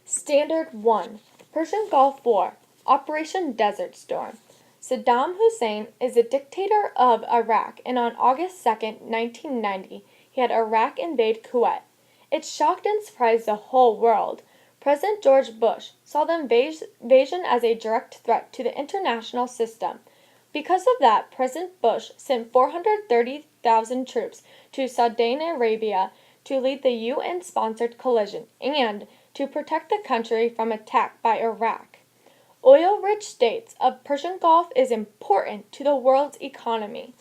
Standard 1. Persian Gulf War. Operation Desert Storm. Saddam Hussein is a dictator of Iraq, and on August 2, 1990, he had Iraq invade Kuwait. It shocked and surprised the whole world. President George Bush saw the invasion as a direct threat to the international system. Because of that, President Bush sent 430,000 troops to Saudi Arabia to lead the UN-sponsored coalition and to protect the country from attack by Iraq. Oil-rich states of Persian Gulf is important to the world's economy.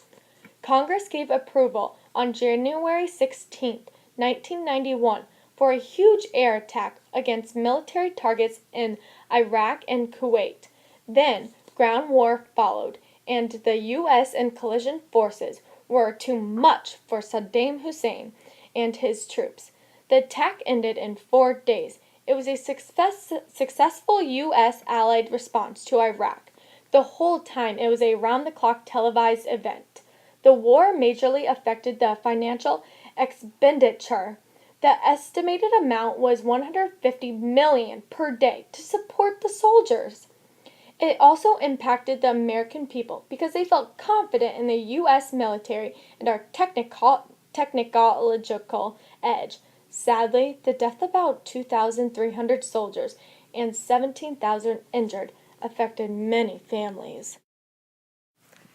Congress gave approval on January 16, 1991, for a huge air attack against military targets in Iraq and Kuwait. Then, ground war followed, and the U.S. and coalition forces were too much for Saddam Hussein and his troops. The attack ended in 4 days. It was a successful U.S. allied response to Iraq. The whole time it was a round-the-clock televised event. The war majorly affected the financial expenditure. The estimated amount was $150 million per day to support the soldiers. It also impacted the American people because they felt confident in the U.S. military and our technological edge. Sadly, the death of about 2,300 soldiers and 17,000 injured affected many families.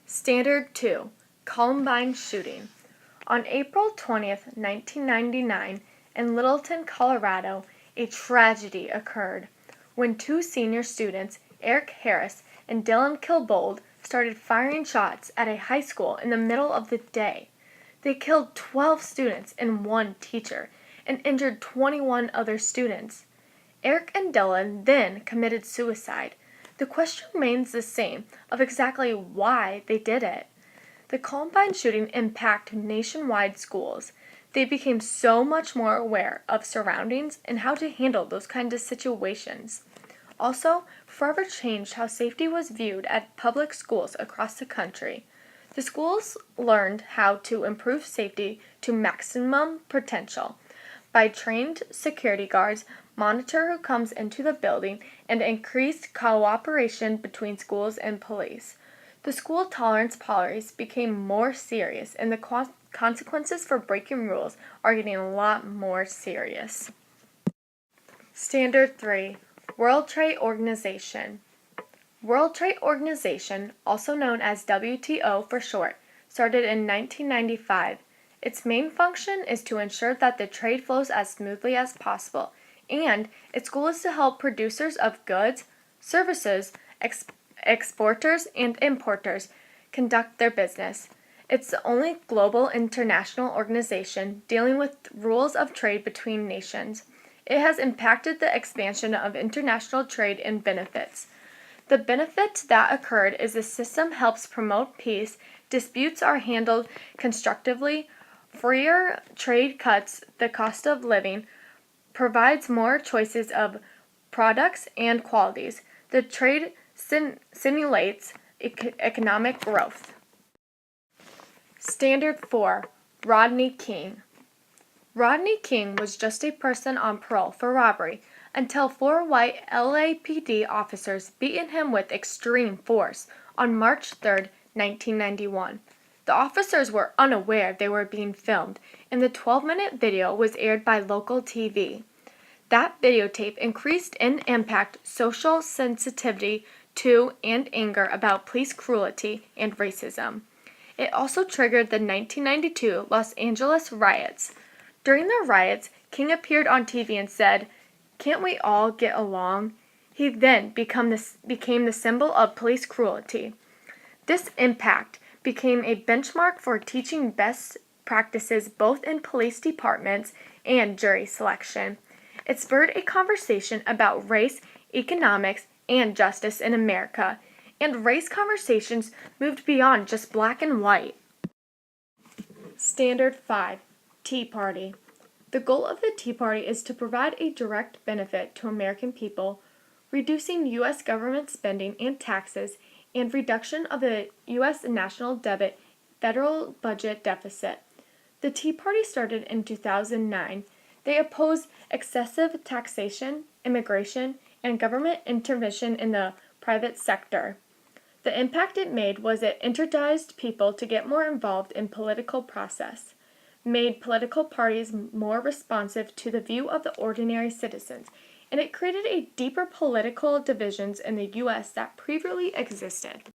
Standard 2. Columbine Shooting. On April 20, 1999, in Littleton, Colorado, a tragedy occurred when two senior students, Eric Harris and Dylan Kilbold, started firing shots at a high school in the middle of the day. They killed 12 students and one teacher and injured 21 other students. Eric and Dylan then committed suicide. The question remains the same of exactly why they did it. The Columbine shooting impacted nationwide schools. They became so much more aware of surroundings and how to handle those kinds of situations. Also, forever changed how safety was viewed at public schools across the country. The schools learned how to improve safety to maximum potential by trained security guards, monitor who comes into the building, and increased cooperation between schools and police. The school tolerance policies became more serious, and the consequences for breaking rules are getting a lot more serious. Standard 3. World Trade Organization. World Trade Organization, also known as WTO for short, started in 1995. Its main function is to ensure that the trade flows as smoothly as possible, and its goal is to help producers of goods, services, exporters, and importers conduct their business. It's the only global international organization dealing with rules of trade between nations. It has impacted the expansion of international trade and benefits. The benefit that occurred is the system helps promote peace, disputes are handled constructively, freer trade cuts the cost of living, provides more choices of products and qualities. The trade simulates economic growth. Standard 4. Rodney King. Rodney King was just a person on parole for robbery until 4 white LAPD officers beat him with extreme force on March 3, 1991. The officers were unaware they were being filmed, and the 12-minute video was aired by local TV. That videotape increased in impact social sensitivity to and anger about police cruelty and racism. It also triggered the 1992 Los Angeles riots. During the riots, King appeared on TV and said, "Can't we all get along?" He then became the symbol of police cruelty. This impact became a benchmark for teaching best practices both in police departments and jury selection. It spurred a conversation about race, economics, and justice in America, and race conversations moved beyond just black and white. Standard 5. Tea Party. The goal of the Tea Party is to provide a direct benefit to American people, reducing U.S. government spending and taxes, and reduction of the U.S. national debt federal budget deficit. The Tea Party started in 2009. They opposed excessive taxation, immigration, and government intervention in the private sector. The impact it made was it energized people to get more involved in political process, made political parties more responsive to the view of the ordinary citizens, and it created a deeper political divisions in the U.S. that previously existed.